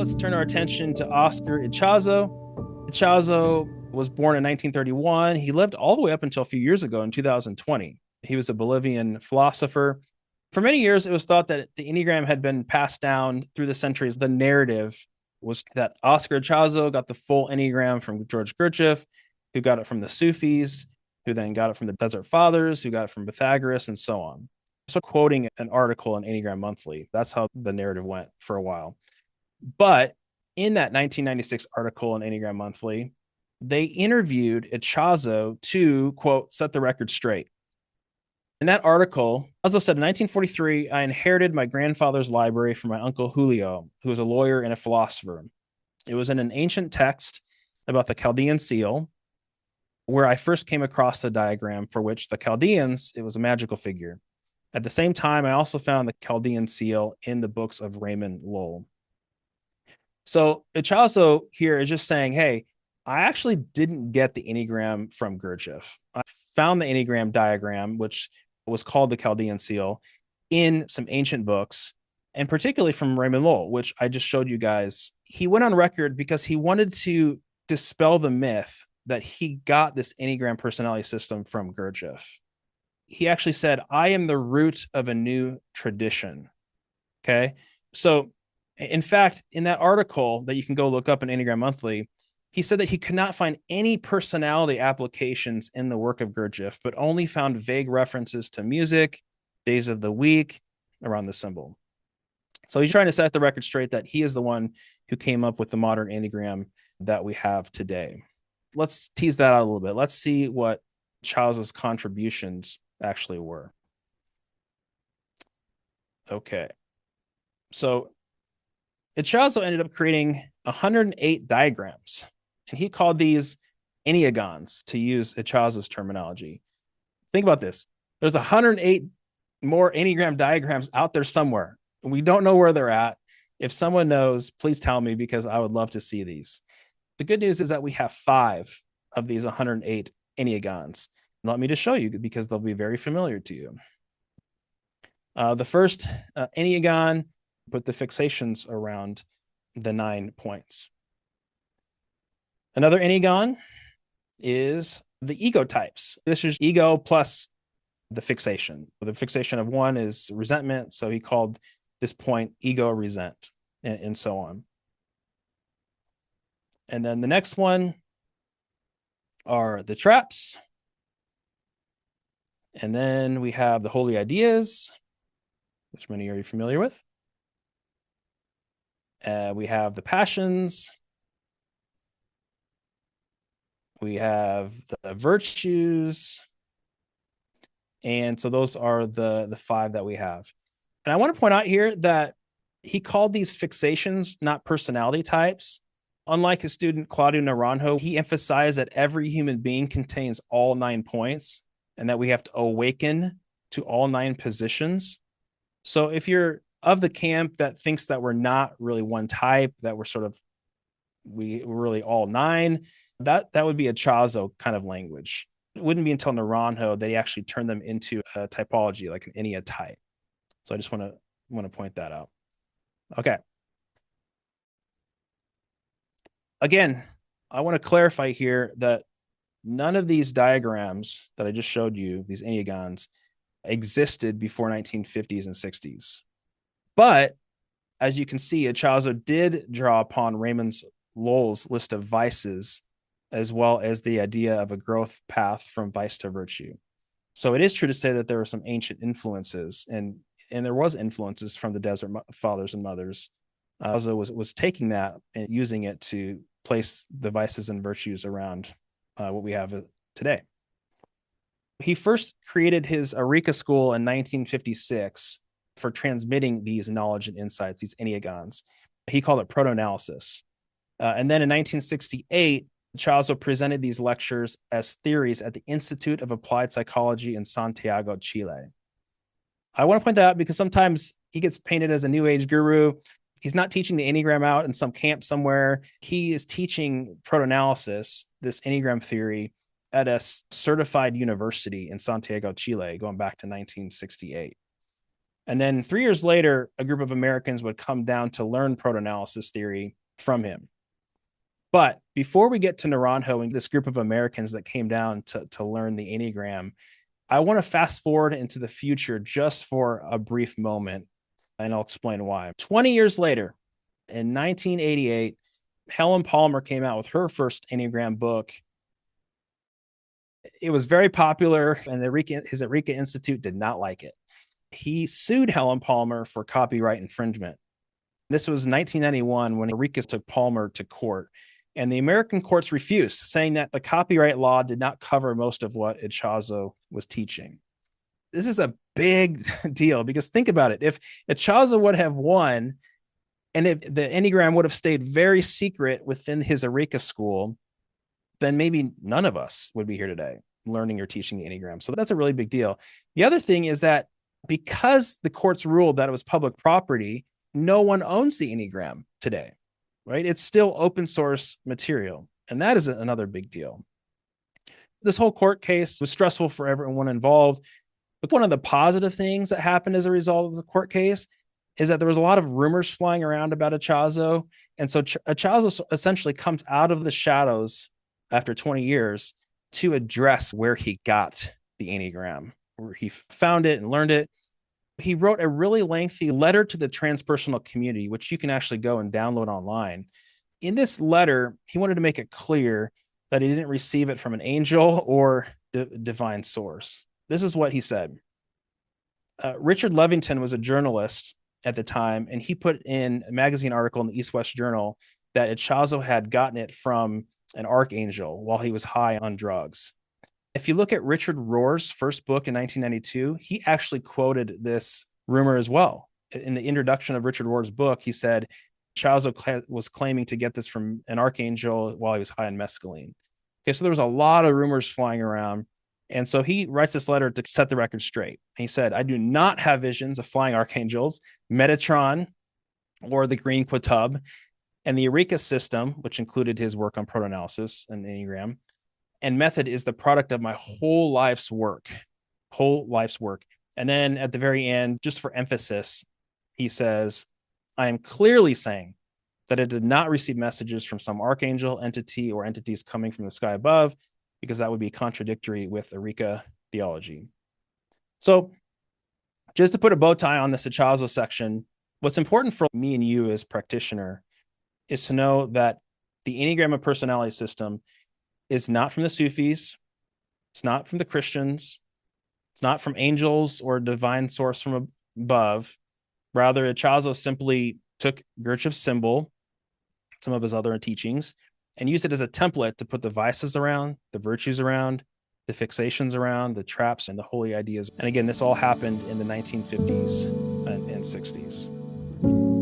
let's turn our attention to Oscar Ichazo. Ichazo was born in 1931. He lived all the way up until a few years ago in 2020. He was a Bolivian philosopher. For many years, it was thought that the Enneagram had been passed down through the centuries. The narrative was that Oscar Ichazo got the full Enneagram from George Gurdjieff, who got it from the Sufis, who then got it from the Desert Fathers, who got it from Pythagoras, and so on. So quoting an article in Enneagram Monthly, that's how the narrative went for a while. But in that 1996 article in Enneagram Monthly, they interviewed Ichazo to, quote, set the record straight. In that article, Ichazo said, in 1943, I inherited my grandfather's library from my uncle Julio, who was a lawyer and a philosopher. It was in an ancient text about the Chaldean seal, where I first came across the diagram for which the Chaldeans, it was a magical figure. At the same time, I also found the Chaldean seal in the books of Raymond Lull. So Ichazo here is just saying, hey, I actually didn't get the Enneagram from Gurdjieff. I found the Enneagram diagram, which was called the Chaldean seal, in some ancient books, and particularly from Raymond Lull, which I just showed you guys. He went on record because he wanted to dispel the myth that he got this Enneagram personality system from Gurdjieff. He actually said, I am the root of a new tradition. Okay. So, in fact, in that article that you can go look up in Enneagram Monthly, he said that he could not find any personality applications in the work of Gurdjieff, but only found vague references to music, days of the week, around the symbol. So he's trying to set the record straight that he is the one who came up with the modern Enneagram that we have today. Let's tease that out a little bit. Let's see what Ichazo's contributions actually were. Okay. So Ichazo ended up creating 108 diagrams, and he called these Enneagons, to use Ichazo's terminology. Think about this. There's 108 more Enneagram diagrams out there somewhere. We don't know where they're at. If someone knows, please tell me, because I would love to see these. The good news is that we have 5 of these 108 Enneagons. Let me just show you, because they'll be very familiar to you. The first Enneagon put the fixations around the 9 points. Another Enneagon is the ego types. This is ego plus the fixation. The fixation of 1 is resentment, so he called this point ego resent, and so on. And then the next one are the traps. And then we have the holy ideas, which many are you familiar with. We have the passions. We have the virtues. And so those are the 5 that we have. And I want to point out here that he called these fixations not personality types. Unlike his student Claudio Naranjo, he emphasized that every human being contains all 9 points and that we have to awaken to all 9 positions. So if you're of the camp that thinks that we're not really one type, that we're we're really all 9, that would be a Ichazo kind of language. It wouldn't be until Naranjo that he actually turned them into a typology, like an Ennea type. So I just want to point that out. Okay. Again, I want to clarify here that none of these diagrams that I just showed you, these Enneagons, existed before 1950s and 60s. But as you can see, Ichazo did draw upon Raymond Lull's list of vices, as well as the idea of a growth path from vice to virtue. So it is true to say that there were some ancient influences, and there was influences from the Desert Fathers and Mothers. Ichazo was taking that and using it to place the vices and virtues around what we have today. He first created his Eureka School in 1956 for transmitting these knowledge and insights, these Enneagons. He called it proto-analysis. And then in 1968, Ichazo presented these lectures as theories at the Institute of Applied Psychology in Santiago, Chile. I want to point that out because sometimes he gets painted as a new age guru. He's not teaching the Enneagram out in some camp somewhere. He is teaching proto-analysis, this Enneagram theory, at a certified university in Santiago, Chile, going back to 1968. And then 3 years later, a group of Americans would come down to learn proto-analysis theory from him. But before we get to Naranjo and this group of Americans that came down to learn the Enneagram, I want to fast forward into the future just for a brief moment, and I'll explain why. 20 years later, in 1988, Helen Palmer came out with her first Enneagram book. It was very popular, and his Eureka Institute did not like it. He sued Helen Palmer for copyright infringement. This was 1991 when Eureka took Palmer to court, and the American courts refused, saying that the copyright law did not cover most of what Ichazo was teaching. This is a big deal because think about it. If Ichazo would have won, and if the Enneagram would have stayed very secret within his Eureka school, then maybe none of us would be here today learning or teaching the Enneagram. So that's a really big deal. The other thing is that because the courts ruled that it was public property, no one owns the Enneagram today, right? It's still open source material. And that is another big deal. This whole court case was stressful for everyone involved. But one of the positive things that happened as a result of the court case is that there was a lot of rumors flying around about Ichazo. And so Ichazo essentially comes out of the shadows after 20 years to address where he got the Enneagram, where he found it and learned it. He wrote a really lengthy letter to the transpersonal community, which you can actually go and download online. In this letter, he wanted to make it clear that he didn't receive it from an angel or the divine source. This is what he said. Richard Levington was a journalist at the time, and he put in a magazine article in the East West Journal that Ichazo had gotten it from an archangel while he was high on drugs. If you look at Richard Rohr's first book in 1992, he actually quoted this rumor as well. In the introduction of Richard Rohr's book, he said Ichazo was claiming to get this from an archangel while he was high on mescaline. Okay, so there was a lot of rumors flying around. And so he writes this letter to set the record straight. He said, I do not have visions of flying archangels, Metatron, or the Green Quatub. And the Eureka system, which included his work on proto-analysis and Enneagram, and method is the product of my whole life's work. And then at the very end, just for emphasis, he says, I am clearly saying that I did not receive messages from some archangel entity or entities coming from the sky above, because that would be contradictory with Eureka theology. So just to put a bow tie on this Ichazo section, what's important for me and you as practitioner is to know that the Enneagram of personality system is not from the Sufis. It's not from the Christians. It's not from angels or divine source from above. Rather, Ichazo simply took Gurdjieff's symbol, some of his other teachings, and used it as a template to put the vices around, the virtues around, the fixations around, the traps, and the holy ideas. And again, this all happened in the 1950s and 60s.